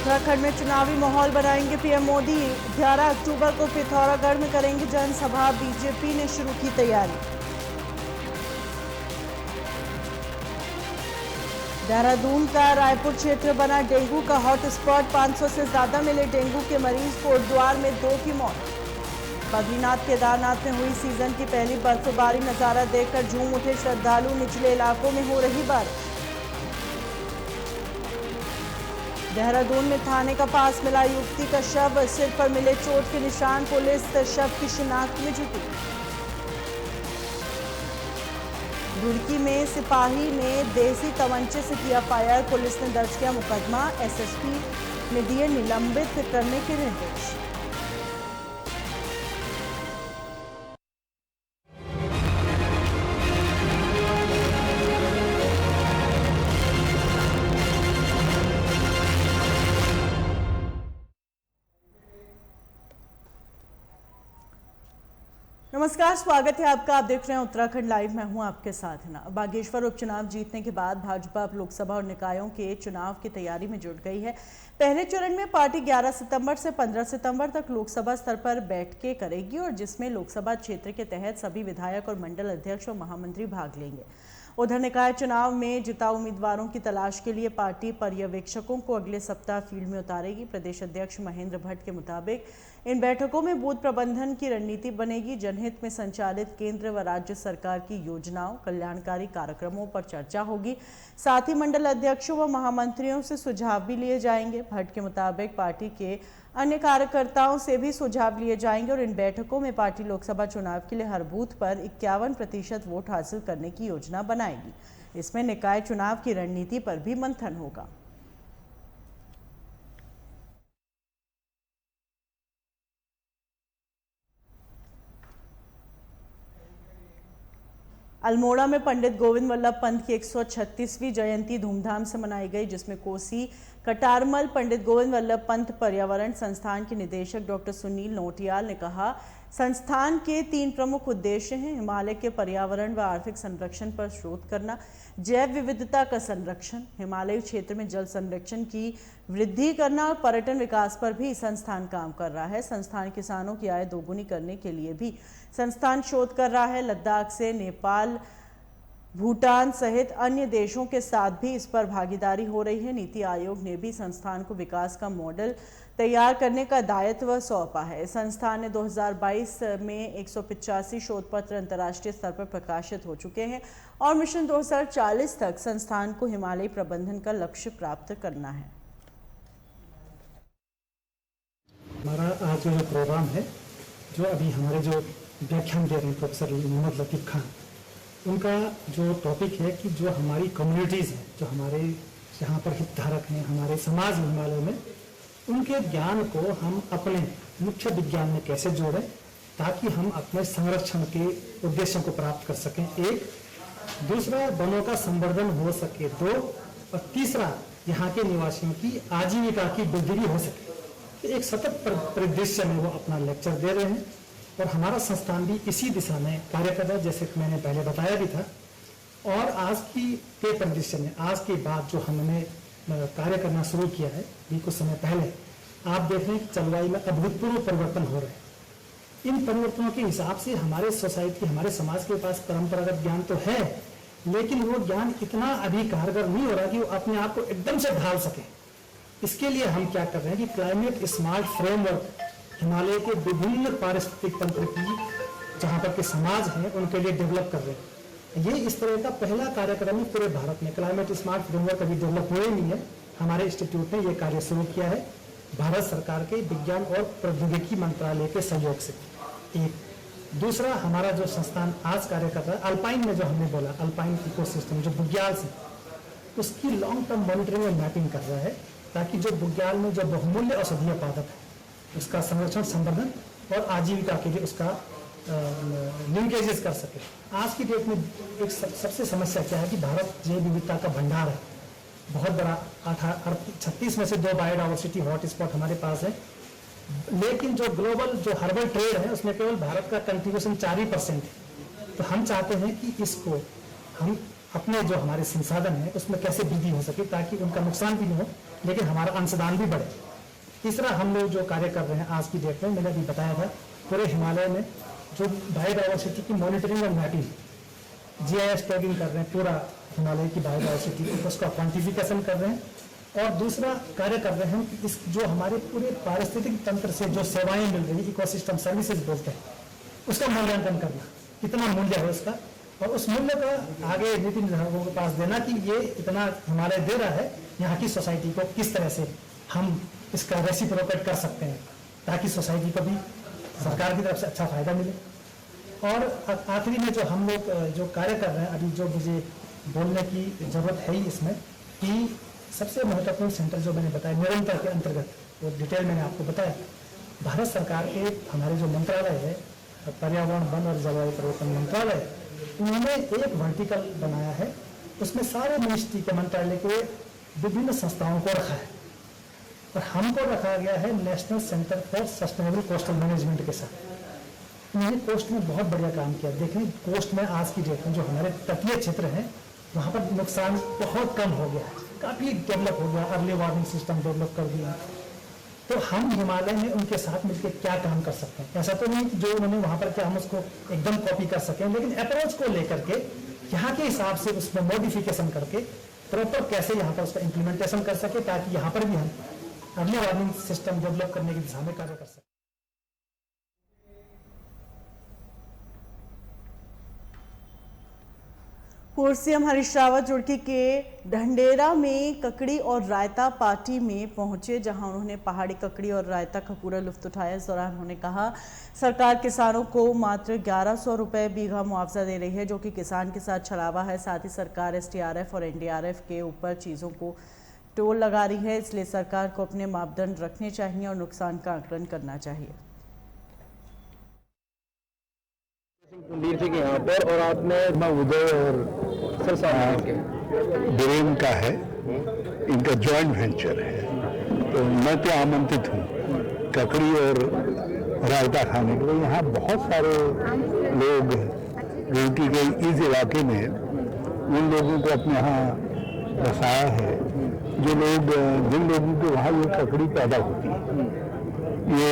उत्तराखंड में चुनावी माहौल बनाएंगे पीएम मोदी। 11 अक्टूबर को पिथौरागढ़ में करेंगे जनसभा। बीजेपी ने शुरू की तैयारी। देहरादून का रायपुर क्षेत्र बना डेंगू का हॉटस्पॉट। 500 से ज्यादा मिले डेंगू के मरीज। कोटद्वार में 2 की मौत। बद्रीनाथ केदारनाथ में हुई सीजन की पहली बर्फबारी। नजारा देखकर झूम उठे श्रद्धालु। निचले इलाकों में हो रही बारिश। देहरादून में थाने का पास मिला युवती का शव। सिर पर मिले चोट के निशान। पुलिस शव की शिनाख्त में जुटी। रुड़की में सिपाही ने देसी तमंचे से किया फायर। पुलिस ने दर्ज किया मुकदमा। एसएसपी ने दिए निलंबित करने के निर्देश। नमस्कार, स्वागत है आपका। आप देख रहे हैं उत्तराखंड लाइव। मैं हूं आपके साथ हिना। बागेश्वर उपचुनाव जीतने के बाद भाजपा अब लोकसभा और निकायों के चुनाव की तैयारी में जुट गई है। पहले चरण में पार्टी 11 सितंबर से 15 सितंबर तक लोकसभा स्तर पर बैठकें करेगी और जिसमें लोकसभा क्षेत्र के तहत सभी विधायक और मंडल अध्यक्ष और महामंत्री भाग लेंगे। उधर निकाय चुनाव में जिताऊ उम्मीदवारों की तलाश के लिए पार्टी पर्यवेक्षकों को अगले सप्ताह फील्ड में उतारेगी। प्रदेश अध्यक्ष महेंद्र भट्ट के मुताबिक इन बैठकों में बूथ प्रबंधन की रणनीति बनेगी। जनहित में संचालित केंद्र व राज्य सरकार की योजनाओं, कल्याणकारी कार्यक्रमों पर चर्चा होगी। साथ ही मंडल अध्यक्षों व महामंत्रियों से सुझाव भी लिए जाएंगे। भट्ट के मुताबिक पार्टी के अन्य कार्यकर्ताओं से भी सुझाव लिए जाएंगे और इन बैठकों में पार्टी लोकसभा चुनाव के लिए हर बूथ पर 51% वोट हासिल करने की योजना बनाएगी। इसमें निकाय चुनाव की रणनीति पर भी मंथन होगा। अल्मोड़ा में पंडित गोविंद वल्लभ पंत की 136वीं जयंती धूमधाम से मनाई गई, जिसमें कोसी कटारमल पंडित गोविंद वल्लभ पंत पर्यावरण संस्थान के निदेशक डॉक्टर सुनील नोटियाल ने कहा, संस्थान के 3 प्रमुख उद्देश्य हैं। हिमालय के पर्यावरण व आर्थिक संरक्षण पर शोध करना, जैव विविधता का संरक्षण, हिमालयी क्षेत्र में जल संरक्षण की वृद्धि करना और पर्यटन विकास पर भी संस्थान काम कर रहा है। संस्थान किसानों की आय दोगुनी करने के लिए भी संस्थान शोध कर रहा है। लद्दाख से नेपाल, भूटान सहित अन्य देशों के साथ भी इस पर भागीदारी हो रही है। नीति आयोग ने भी संस्थान को विकास का मॉडल तैयार करने का दायित्व सौंपा है। संस्थान ने 2022 में 185 शोध पत्र अंतर्राष्ट्रीय स्तर पर प्रकाशित हो चुके हैं और मिशन 2040 तक संस्थान को हिमालयी प्रबंधन का लक्ष्य प्राप्त करना है। हमारा आज जो प्रोग्राम है, जो अभी हमारे जो व्याख्यान दे रहे हैं प्रोफेसर मोहम्मद लतीफ़ खान, उनका जो टॉपिक है कि जो हमारी कम्युनिटीज़ हैं, जो हमारे यहाँ पर हितधारक हैं, हमारे समाज हिमालय में, उनके ज्ञान को हम अपने मुख्य विज्ञान में कैसे जोड़ें ताकि हम अपने संरक्षण के उद्देश्यों को प्राप्त कर सकें। एक, दूसरा वनों का संवर्धन हो सके। 2, और तीसरा यहाँ के निवासियों की आजीविका की वृद्धि हो सके। तो एक सतत परिदृश्य में वो अपना लेक्चर दे रहे हैं और हमारा संस्थान भी इसी दिशा में कार्य कर रहा है, जैसे कि मैंने पहले बताया भी था। और आज की के परिदृश्य में, आज के बाद जो हमने कार्य करना शुरू किया है भी कुछ समय पहले, आप देख रहे हैं कि जलवायु में अभूतपूर्व परिवर्तन हो रहे हैं। इन परिवर्तनों के हिसाब से हमारे सोसाइटी, हमारे समाज के पास परंपरागत ज्ञान तो है, लेकिन वो ज्ञान इतना अभी कारगर नहीं हो रहा कि वो अपने आप को एकदम से ढाल सके। इसके लिए हम क्या कर रहे हैं कि क्लाइमेट स्मार्ट फ्रेमवर्क हिमालय के विभिन्न पारिस्थितिक तंत्र की जहाँ पर के समाज हैं उनके लिए डेवलप कर रहे हैं। ये इस तरह का पहला कार्यक्रम है पूरे भारत में। क्लाइमेट स्मार्ट फ्रेमवर्क अभी डेवलप हुए नहीं है। हमारे इंस्टीट्यूट ने ये कार्य शुरू किया है भारत सरकार के विज्ञान और प्रौद्योगिकी मंत्रालय के सहयोग से। एक, दूसरा, हमारा जो संस्थान आज कार्य कर रहा है अल्पाइन में, जो हमने बोला अल्पाइन इकोसिस्टम जो बुग्याल से, उसकी लॉन्ग टर्म मॉनिटरिंग और मैपिंग कर रहा है ताकि जो बुग्याल में जो बहुमूल्य औषधीय पादप है उसका संरक्षण, संवर्धन और आजीविका के लिए उसका लिंकेजेस कर सके। आज की डेट में एक सबसे समस्या क्या है कि भारत जैव विविधता का भंडार है, बहुत बड़ा। 36 में से 2 बायोडाइवर्सिटी हॉटस्पॉट हमारे पास है, लेकिन जो ग्लोबल जो हर्बल ट्रेड है उसमें केवल भारत का कंट्रीब्यूशन 4% है। तो हम चाहते हैं कि इसको हम अपने जो हमारे संसाधन हैं उसमें कैसे वृद्धि हो सके ताकि उनका नुकसान भी नहीं हो लेकिन हमारा अंशदान भी बढ़े। तीसरा हम लोग जो कार्य कर रहे हैं आज की डेट में, मैंने अभी बताया था, पूरे हिमालय में जो बायोडाइवर्सिटी की मॉनिटरिंग और मैपिंग, GIS टैगिंग कर रहे हैं पूरा हिमालय की बायोडाइवर्सिटी, उसका क्वान्टिफिकेशन कर रहे हैं। और दूसरा कार्य कर रहे हैं कि इस जो हमारे पूरे पारिस्थितिक तंत्र से जो सेवाएं मिल रही, इकोसिस्टम सर्विसेज बोलते हैं, उसका मूल्यांकन करना, कितना मूल्य है उसका, और उस मूल्य का आगे नीति निर्धारकों के पास देना कि ये इतना हिमालय दे रहा है, यहाँ की सोसाइटी को किस तरह से हम इसका रेसिप्रोकेट कर सकते हैं ताकि सोसाइटी को भी सरकार की तरफ से अच्छा फायदा मिले। और आखिरी में जो हम लोग जो कार्य कर रहे हैं अभी, जो मुझे बोलने की जरूरत है ही इसमें, कि सबसे महत्वपूर्ण सेंटर जो मैंने बताया निरंतर के अंतर्गत, वो डिटेल मैंने आपको बताया, भारत सरकार के हमारे जो मंत्रालय है, पर्यावरण वन और जलवायु परिवर्तन मंत्रालय, उन्होंने एक वर्टिकल बनाया है, उसमें सारे मिनिस्ट्री के मंत्रालय के विभिन्न संस्थाओं को रखा है और हमको रखा गया है national centre for sustainable coastal management के साथ। उन्होंने कोस्ट में बहुत बढ़िया काम किया। देखें कोस्ट में आज की डेट में जो हमारे तटीय क्षेत्र हैं वहाँ पर नुकसान बहुत कम हो गया है, काफ़ी डेवलप हो गया, अर्ली वार्निंग सिस्टम डेवलप कर दिया। तो हम हिमालय में उनके साथ मिलकर क्या काम कर सकते हैं, ऐसा तो नहीं कि जो उन्होंने वहाँ पर किया हम उसको एकदम कॉपी कर सकें, लेकिन अप्रोच को लेकर के यहाँ के हिसाब से उसमें मॉडिफिकेशन करके प्रॉपर कैसे यहाँ पर उसका इम्प्लीमेंटेशन कर सके ताकि यहाँ पर भी हम अर्ली वार्निंग सिस्टम डेवलप करने की दिशा में कार्य कर सकें। पूर्व सीएम हरीश रावत रुड़की के ढंढेरा में ककड़ी और रायता पार्टी में पहुंचे, जहां उन्होंने पहाड़ी ककड़ी और रायता का पूरा लुत्फ उठाया। इस दौरान उन्होंने कहा सरकार किसानों को मात्र 1100 रुपये बीघा मुआवजा दे रही है, जो कि किसान के साथ छलावा है। साथ ही सरकार SDRF और NDRF के ऊपर चीज़ों को टोल लगा रही है, इसलिए सरकार को अपने मापदंड रखने चाहिए और नुकसान का आकलन करना चाहिए। यहाँ पर और आपने उदय और वीरेन का है, इनका जॉइंट वेंचर है, तो मैं तो आमंत्रित हूँ ककड़ी और रायता खाने के लिए। यहाँ बहुत सारे लोग रुड़की के इस इलाके में उन लोगों को अपने यहाँ बसाया है, जो लोग जिन लोगों के वहाँ ये ककड़ी पैदा होती है, ये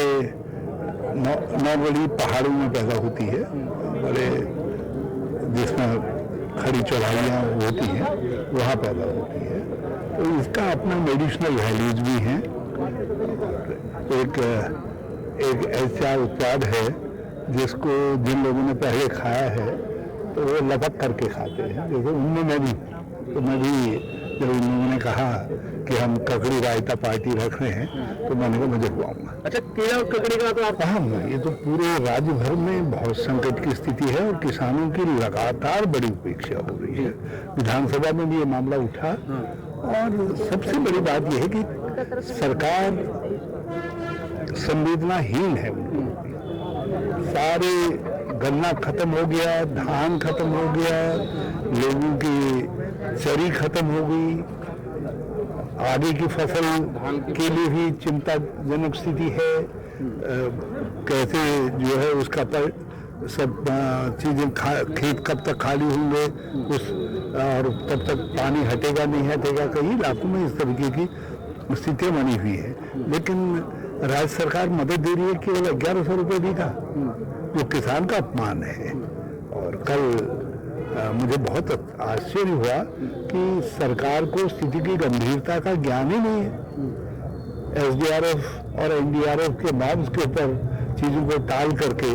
नॉर्मली पहाड़ों में पैदा होती है, बड़े जिसमें खड़ी चढ़ाइयाँ होती हैं वहाँ पैदा होती है, तो इसका अपना मेडिसिनल वैल्यूज भी हैं। एक ऐसा उत्पाद है जिसको जिन लोगों ने पहले खाया है तो वो लपक करके खाते हैं, जैसे उनमें मैं भी जब उन लोगों ने कहा कि हम ककड़ी रायता पार्टी रख रहे हैं तो मैंने कहा मैं जगवाऊंगा। अच्छा, कीड़ा और ककड़ी का तो आप हाँ, ये तो पूरे राज्य भर में बहुत संकट की स्थिति है और किसानों की लगातार बड़ी उपेक्षा हो रही है। विधानसभा में भी ये मामला उठा और सबसे बड़ी बात यह है कि सरकार संवेदनाहीन है। सारे गन्ना खत्म हो गया, धान खत्म हो गया, लोगों की चरी खत्म हो गई, आगे की फसल के लिए भी चिंताजनक स्थिति है। कैसे जो है उसका पर सब चीजें खेत कब तक खाली होंगे उस और तब तक पानी हटेगा नहीं हटेगा, कई इलाकों में इस तरीके की स्थितियाँ बनी हुई है। लेकिन राज्य सरकार मदद दे रही है केवल 1100 रुपये बीघा, जो किसान का अपमान है। और कल मुझे बहुत आश्चर्य हुआ कि सरकार को स्थिति की गंभीरता का ज्ञान ही नहीं है। SDRF और NDRF के बाद उसके ऊपर चीज़ों को टाल करके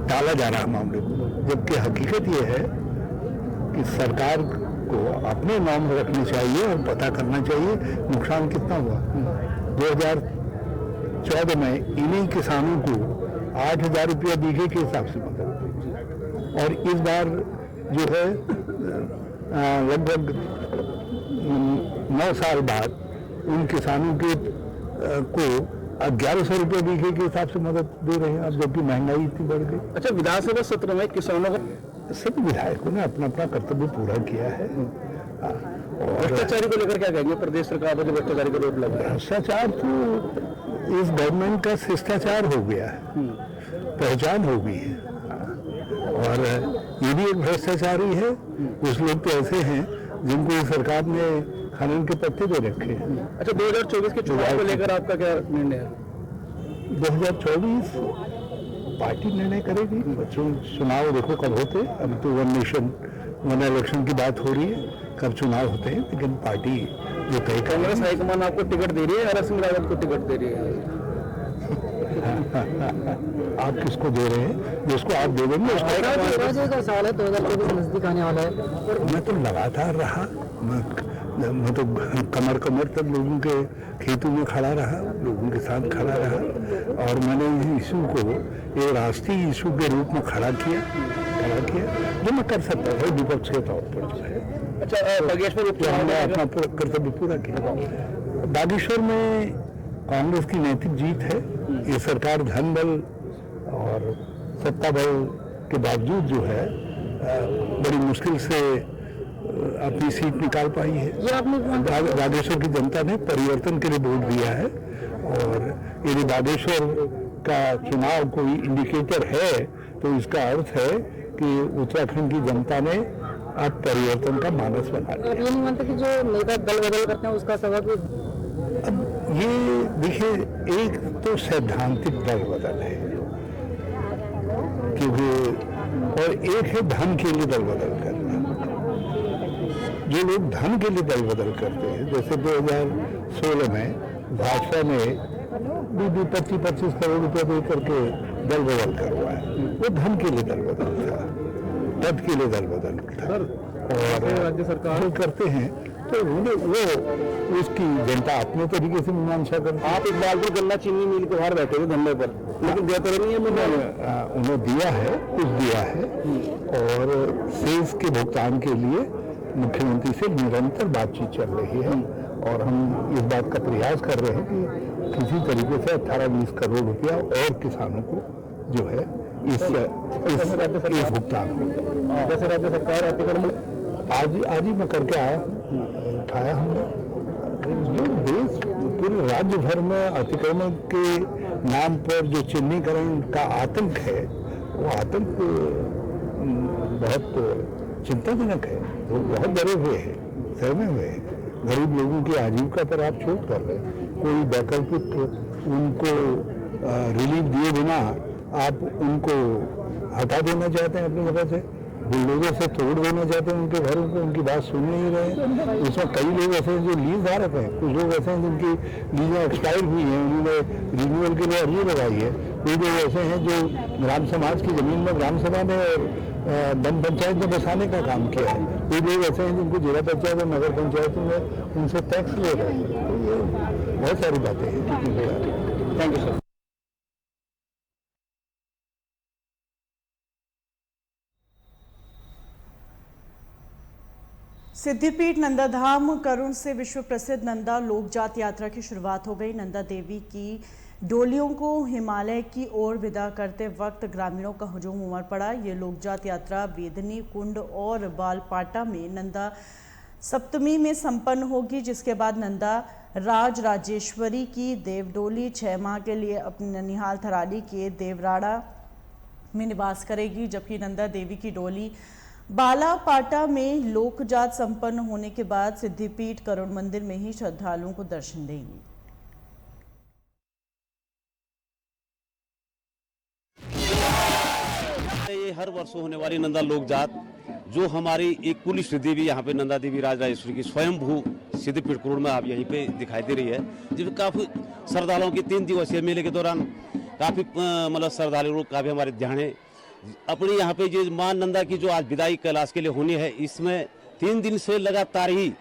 टाला जा रहा मामले को, जबकि हकीकत ये है कि सरकार को अपने नॉर्म रखने चाहिए और पता करना चाहिए नुकसान कितना हुआ। 2014 में इन्हीं किसानों को 8000 रुपया बीघे के हिसाब से मदद, और इस बार जो है लगभग 9 साल बाद उन किसानों के को 1100 रुपये बीघे के हिसाब से मदद दे रहे हैं, अब जबकि महंगाई इतनी बढ़ गई। अच्छा, विधानसभा सत्र में किसानों का सभी विधायकों ने अपना अपना कर्तव्य पूरा किया है। और भ्रष्टाचारी को लेकर क्या कहेंगे? प्रदेश सरकार पर भ्रष्टाचारी को रोक लग रहा है। भ्रष्टाचार तो इस गवर्नमेंट का शिष्टाचार हो गया है, पहचान हो गई है। और ये भी एक भ्रष्टाचारी है। कुछ लोग तो ऐसे हैं जिनको सरकार ने खनन के पत्ते दे रखे हैं। अच्छा, 2024 के चुनाव को लेकर आपका क्या निर्णय है? 2024 पार्टी निर्णय करेगी। चुनाव देखो कब होते, अब तो वन नेशन वन इलेक्शन की बात हो रही है, कब चुनाव होते हैं, लेकिन पार्टी जो तय कांग्रेस हाईकमान आपको टिकट दे रही है, हरक सिंह रावत को टिकट दे रही है? आप किसको दे रहे हैं? जिसको आप दे देंगे उसको। का सवाल है, 2024 नजदीक आने वाला है। मैं तो लगातार रहा, मैं तो कमर कमर तक लोगों के खेतों में खड़ा रहा, लोगों के साथ खड़ा रहा, और मैंने इस इशू को एक राष्ट्रीय इशू के रूप में खड़ा किया जो मैं कर सकता था विपक्ष के तौर पर जो है। अच्छा, बागेश्वर उपचुनाव हमने अपना कर्तव्य पूरा किया। बागेश्वर में कांग्रेस की नैतिक जीत है। ये सरकार धन बल और सत्ता बल के बावजूद जो है बड़ी मुश्किल से अपनी सीट निकाल पाई है। बागेश्वर की जनता ने परिवर्तन के लिए वोट दिया है, और यदि बागेश्वर का चुनाव कोई इंडिकेटर है तो इसका अर्थ है कि उत्तराखंड की जनता ने अब परिवर्तन का मानस बना लिया। आप ये नहीं मानते कि जो नेता दल बदल करते हैं उसका सबब? अब ये देखिए, एक तो सैद्धांतिक दल बदल है, क्योंकि और एक है धन के लिए दल बदल करना। जो लोग धन के लिए दल बदल करते हैं, जैसे 2016 में भाजपा ने 25 करोड़ रुपए दे करके दल बदल करवाया, वो धन के लिए दल बदल था, पद के लिए दल बदल था। और राज्य सरकार करते हैं तो वो उसकी जनता अपने तरीके से मीमांसा करती है। आप इकबाल पर गन्ना चीनी मिल के बाहर बैठे हुए धरने पर, लेकिन देते नहीं है। उन्हें दिया है, कुछ दिया है, और सेस के भुगतान के लिए मुख्यमंत्री से निरंतर बातचीत चल रही है, और हम इस बात का प्रयास कर रहे हैं कि किसी तरीके से 18-20 करोड़ रुपया और किसानों को जो है इस भुगतान हो। जैसे राज्य सरकार अतिक्रमण आज ही मैं करके आया, उठाया हमने। जो देश पूरे राज्य भर में अतिक्रमण के नाम पर जो चिन्हीकरण का आतंक है, वो आतंक बहुत चिंताजनक है। वो बहुत डरे हुए हैं, सहमे हुए हैं। गरीब लोगों की आजीविका पर आप चोट कर रहे हैं। कोई वैकल्पिक उनको रिलीफ दिए बिना आप उनको हटा देना चाहते हैं अपनी जगह से, बुलडोजर से तोड़ देना चाहते हैं उनके घरों को, उनकी बात सुन नहीं रहे। उसमें कई लोग ऐसे हैं जो लीज धारक हैं, कुछ लोग ऐसे हैं जिनकी लीजें एक्सपायर हुई हैं, उन्होंने रिन्यूअल के लिए अर्जी लगाई है। कोई लोग ऐसे हैं जो ग्राम समाज की जमीन में ग्राम सभा ने और वन पंचायत में बसाने का काम किया है। कोई लोग ऐसे हैं जिनको जिला पंचायत और नगर पंचायत में उनसे टैक्स ले रहे हैं। तो ये बहुत सारी बातें हैं। Thank you sir. Siddhipeeth Nandadham Karun से विश्व प्रसिद्ध नंदा लोकजात यात्रा की शुरुआत हो गई। नंदा देवी की डोलियों को हिमालय की ओर विदा करते वक्त ग्रामीणों का हुजूम उमड़ पड़ा। ये लोकजात यात्रा वेदनी कुंड और बालपाटा में नंदा सप्तमी में संपन्न होगी, जिसके बाद नंदा राजेश्वरी की देवडोली 6 माह के लिए अपने ननिहाल थराली के देवराड़ा में निवास करेगी, जबकि नंदा देवी की डोली बालापाटा में लोकजात संपन्न होने के बाद सिद्धिपीठ करुण मंदिर में ही श्रद्धालुओं को दर्शन देंगी। ये हर वर्ष होने वाली नंदा लोकजात, जो हमारी एक कुल देवी यहाँ पे नंदा देवी राजेश्वरी की स्वयंभू सिद्धिपीठ करुण में आप यहीं पे दिखाई दे रही है, जिसमें काफी श्रद्धालुओं की 3 दिवसीय मेले के दौरान काफी मतलब श्रद्धालु लोग काफी हमारे ध्यान है अपनी यहाँ पे जो मां नंदा की जो आज विदाई कैलाश के लिए होनी है, इसमें 3 दिन से लगातार ही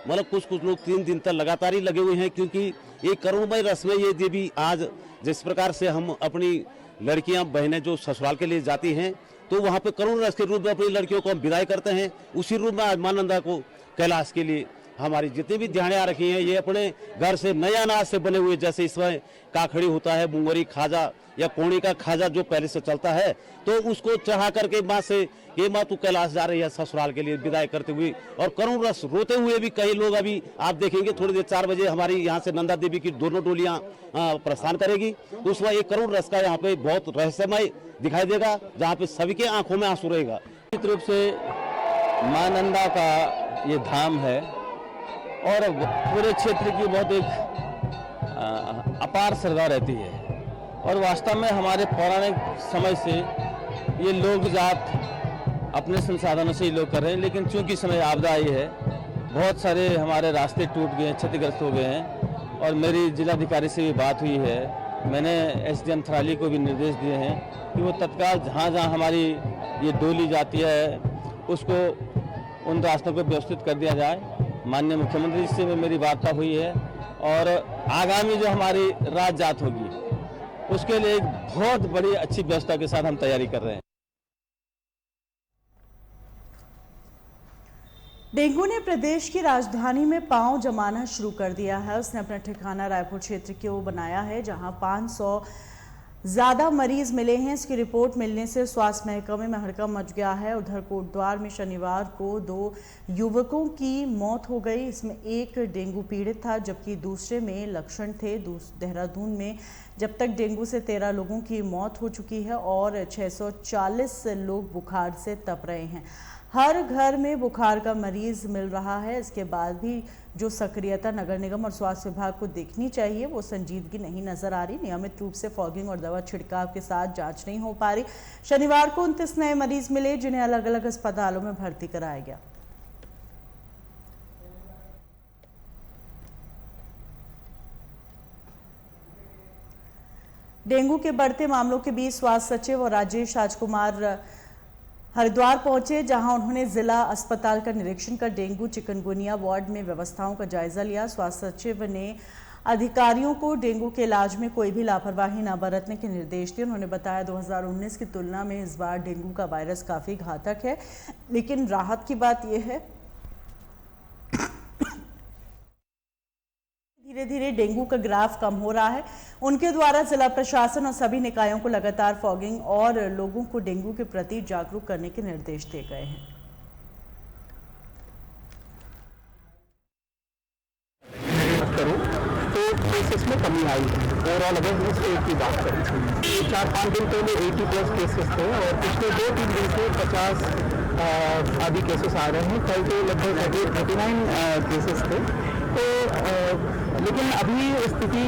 मतलब कुछ लोग 3 दिन तक लगातार ही लगे हुए हैं, क्योंकि ये करुणमय रस में ये देवी आज जिस प्रकार से हम अपनी लड़कियां बहनें जो ससुराल के लिए जाती हैं, तो वहाँ पे करुण रस के रूप में अपनी लड़कियों को हम विदाई करते हैं। उसी रूप में आज मां नंदा को कैलाश के लिए हमारी जितनी भी ध्यानें आ रखी हैं, ये अपने घर से नए अनाज से बने हुए, जैसे इसमें काखड़ी होता है, मुंगरी खाजा या कोणी का खाजा जो पहले से चलता है, तो उसको चढ़ा करके माँ से ये माँ तू कैलाश जा रही है ससुराल के लिए विदाई करते हुए, और करुण रस रोते हुए भी कई लोग अभी आप देखेंगे थोड़ी देर 4 बजे हमारी यहाँ से नंदा देवी की दोनों डोलियाँ प्रस्थान करेगी, तो उसमें एक करुण रस का यहाँ पे बहुत रहस्यमय दिखाई देगा, जहाँ पे सभी के आंखों में आंसू रहेगा। निश्चित रूप से मां नंदा का ये धाम है और पूरे क्षेत्र की बहुत एक अपार श्रद्धा रहती है और वास्तव में हमारे पौराणिक समय से ये लोक जात अपने संसाधनों से ही लोग कर रहे हैं, लेकिन चूंकि समय आपदा आई है, बहुत सारे हमारे रास्ते टूट गए हैं, क्षतिग्रस्त हो गए हैं और मेरी जिलाधिकारी से भी बात हुई है। मैंने एसडीएम थराली को भी निर्देश दिए हैं कि वो तत्काल जहाँ जहाँ हमारी ये डोली जाती है उसको उन रास्तों को व्यवस्थित कर दिया जाए। माननीय मुख्यमंत्री से भी मेरी वार्ता हुई है और आगामी जो हमारी राज जात होगी उसके लिए एक बहुत बड़ी अच्छी व्यवस्था के साथ हम तैयारी कर रहे हैं। डेंगू ने प्रदेश की राजधानी में पांव जमाना शुरू कर दिया है। उसने अपना ठिकाना रायपुर क्षेत्र की ओर बनाया है, जहां 500 ज्यादा मरीज मिले हैं। इसकी रिपोर्ट मिलने से स्वास्थ्य महकमे में हड़कंप मच गया है। उधर कोटद्वार में शनिवार को 2 युवकों की मौत हो गई। इसमें एक डेंगू पीड़ित था जबकि दूसरे में लक्षण थे। देहरादून में जब तक डेंगू से 13 लोगों की मौत हो चुकी है और 640 लोग बुखार से तप रहे हैं। हर घर में बुखार का मरीज मिल रहा है। इसके बाद भी जो सक्रियता नगर निगम और स्वास्थ्य विभाग को देखनी चाहिए वो संजीदगी नहीं नजर आ रही। नियमित रूप से फॉगिंग और दवा छिड़काव के साथ जांच नहीं हो पा रही। शनिवार को 29 नए मरीज मिले जिन्हें अलग अलग अस्पतालों में भर्ती कराया गया। डेंगू के बढ़ते मामलों के बीच स्वास्थ्य सचिव और राजेश राजकुमार हरिद्वार पहुंचे, जहां उन्होंने जिला अस्पताल का निरीक्षण कर डेंगू चिकनगुनिया वार्ड में व्यवस्थाओं का जायजा लिया। स्वास्थ्य सचिव ने अधिकारियों को डेंगू के इलाज में कोई भी लापरवाही न बरतने के निर्देश दिए। उन्होंने बताया 2019 की तुलना में इस बार डेंगू का वायरस काफी घातक है, लेकिन राहत की बात यह है धीरे धीरे डेंगू का ग्राफ कम हो रहा है। उनके द्वारा जिला प्रशासन और सभी निकायों को लगातार फॉगिंग और लोगों को डेंगू के प्रति जागरूक करने के निर्देश दिए गए हैं। तो केसेस में कमी आई है। ओवरऑल अगर हम स्टेट की बात करें तो 4-5 दिन पहले 80+ केसेस थे और पिछले 2-3 दिन से 50 आदि केसेस आ रहे हैं। कल तो लगभग 39 केसेस थे। तो लेकिन अभी स्थिति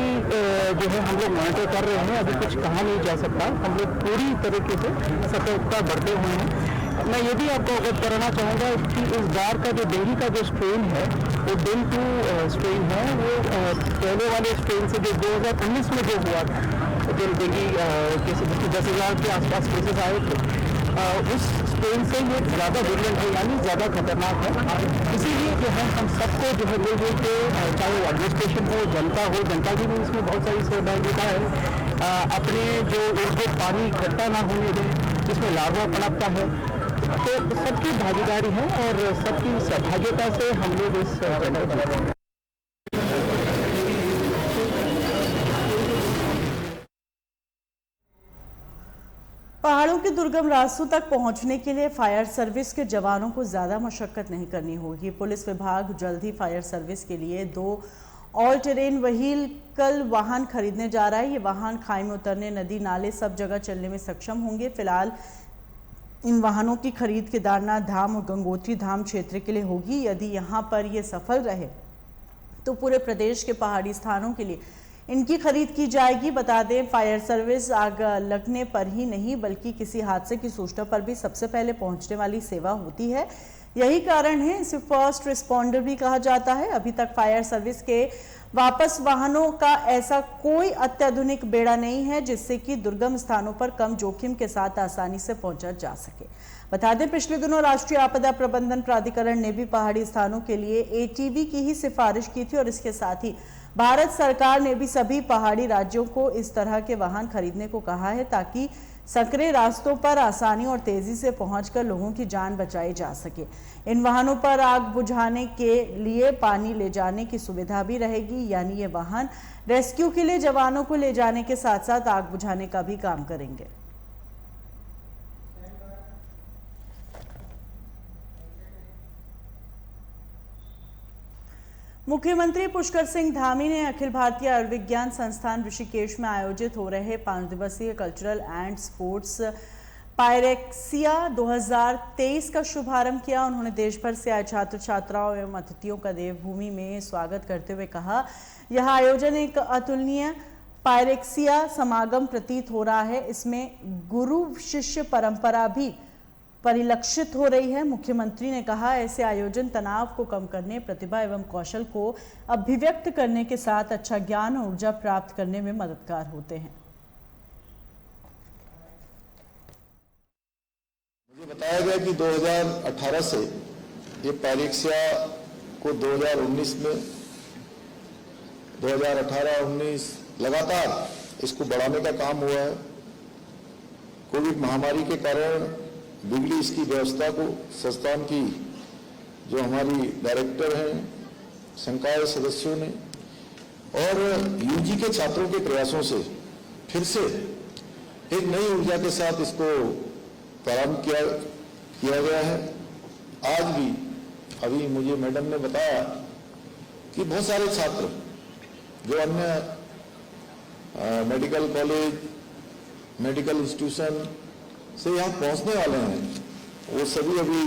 जो है हम लोग मॉनिटर कर रहे हैं। अभी कुछ कहा नहीं जा सकता। हम लोग पूरी तरीके से सतर्कता बढ़ते हुए हैं। मैं ये भी आपको अवगत कराना चाहूँगा कि इस बार का जो डेंगू का जो स्ट्रेन है वो डेंगू स्ट्रेन है। वो पहले वाले स्ट्रेन से जो 2019 में जो हुआ था जो डेंगू केसेस 10,000 के आसपास केसेस आए थे, उस स्ट्रेन से ये ज़्यादा विरलेंट है, यानी ज़्यादा खतरनाक है। इसीलिए जो है हम सबको जो है मिलजुल के, चाहे वो एडमिनिस्ट्रेशन हो, जनता की भी इसमें बहुत सारी सहभागिता है। अपने जो इर्द पानी इकट्ठा ना होने दें जिसमें लार्वा पनपता है, तो सबकी भागीदारी है और सबकी सहभागिता से हम लोग इस जगह पहाड़ों के दुर्गम रास्तों तक पहुंचने के लिए फायर सर्विस के जवानों को ज़्यादा मशक्कत नहीं करनी होगी। पुलिस विभाग जल्द ही फायर सर्विस के लिए 2 ऑल टेरेन व्हीकल वाहन खरीदने जा रहा है। ये वाहन खाई में उतरने, नदी नाले सब जगह चलने में सक्षम होंगे। फिलहाल इन वाहनों की खरीद केदारनाथ धाम और गंगोत्री धाम क्षेत्र के लिए होगी। यदि यहाँ पर ये सफल रहे तो पूरे प्रदेश के पहाड़ी स्थानों के लिए इनकी खरीद की जाएगी। बता दें, फायर सर्विस आग लगने पर ही नहीं बल्कि किसी हादसे की सूचना पर भी सबसे पहले पहुंचने वाली सेवा होती है। यही कारण है इसे फर्स्ट रिस्पॉन्डर भी कहा जाता है। अभी तक फायर सर्विस के वापस वाहनों का ऐसा कोई अत्याधुनिक बेड़ा नहीं है जिससे कि दुर्गम स्थानों पर कम जोखिम के साथ आसानी से पहुंचा जा सके। बता दें, पिछले दिनों राष्ट्रीय आपदा प्रबंधन प्राधिकरण ने भी पहाड़ी स्थानों के लिए एटीवी की ही सिफारिश की थी और इसके साथ ही भारत सरकार ने भी सभी पहाड़ी राज्यों को इस तरह के वाहन खरीदने को कहा है ताकि संकरे रास्तों पर आसानी और तेजी से पहुंचकर लोगों की जान बचाई जा सके। इन वाहनों पर आग बुझाने के लिए पानी ले जाने की सुविधा भी रहेगी, यानी ये वाहन रेस्क्यू के लिए जवानों को ले जाने के साथ साथ आग बुझाने का भी काम करेंगे। मुख्यमंत्री पुष्कर सिंह धामी ने अखिल भारतीय आयुर्विज्ञान संस्थान ऋषिकेश में आयोजित हो रहे 5 दिवसीय कल्चरल एंड स्पोर्ट्स पायरेक्सिया 2023 का शुभारंभ किया। उन्होंने देश भर से आए छात्र छात्राओं एवं अतिथियों का देवभूमि में स्वागत करते हुए कहा, यह आयोजन एक अतुलनीय पायरेक्सिया समागम प्रतीत हो रहा है। इसमें गुरु शिष्य परंपरा भी परिलक्षित हो रही है। मुख्यमंत्री ने कहा, ऐसे आयोजन तनाव को कम करने, प्रतिभा एवं कौशल को अभिव्यक्त करने के साथ अच्छा ज्ञान और ऊर्जा प्राप्त करने में मददगार होते हैं। मुझे बताया गया कि 2018 से ये पायरेक्सिया को 2019 में 2018-19 लगातार इसको बढ़ाने का काम हुआ है। कोविड महामारी के कारण बिगड़ी इसकी व्यवस्था को संस्थान की जो हमारी डायरेक्टर हैं, संकाय सदस्यों ने और यूजी के छात्रों के प्रयासों से फिर से एक नई ऊर्जा के साथ इसको प्रारंभ किया गया है। आज भी अभी मुझे मैडम ने बताया कि बहुत सारे छात्र जो अन्य मेडिकल कॉलेज, मेडिकल इंस्टीट्यूशन से यहाँ पहुँचने वाले हैं, वो सभी अभी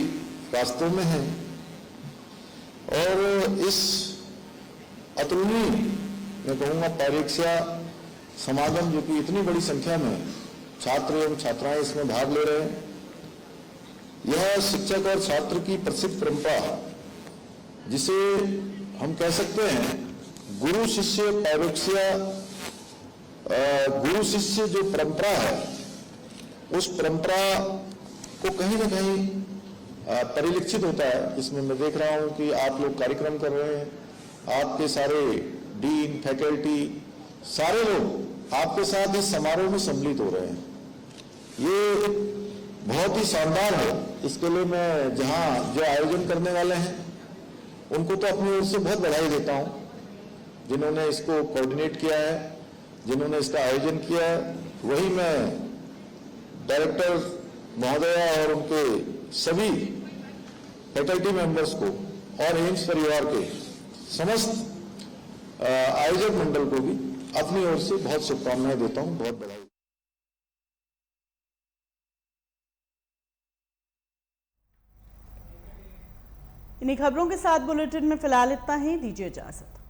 रास्तों में हैं और इस अतुलनीय मैं कहूँगा पायरेक्सिया समागम जो कि इतनी बड़ी संख्या में छात्र एवं छात्राएं इसमें भाग ले रहे हैं, यह शिक्षक और छात्र की प्रसिद्ध परंपरा जिसे हम कह सकते हैं गुरु शिष्य पायरेक्सिया, गुरु शिष्य जो परंपरा है उस परंपरा को कहीं ना कहीं परिलक्षित होता है। इसमें मैं देख रहा हूं कि आप लोग कार्यक्रम कर रहे हैं, आपके सारे डीन, फैकल्टी, सारे लोग आपके साथ इस समारोह में सम्मिलित हो रहे हैं। ये बहुत ही शानदार है। इसके लिए मैं जहां जो आयोजन करने वाले हैं उनको तो अपनी ओर से बहुत बधाई देता हूं, जिन्होंने इसको कोऑर्डिनेट किया है, जिन्होंने इसका आयोजन किया है। वही मैं डायरेक्टर महोदया और उनके सभी फैकल्टी मेंबर्स को और एम्स परिवार के समस्त आयोजक मंडल को भी अपनी ओर से बहुत शुभकामनाएं देता हूं, बहुत बधाई। इन्हीं खबरों के साथ बुलेटिन में फिलहाल इतना ही। दीजिए इजाजत।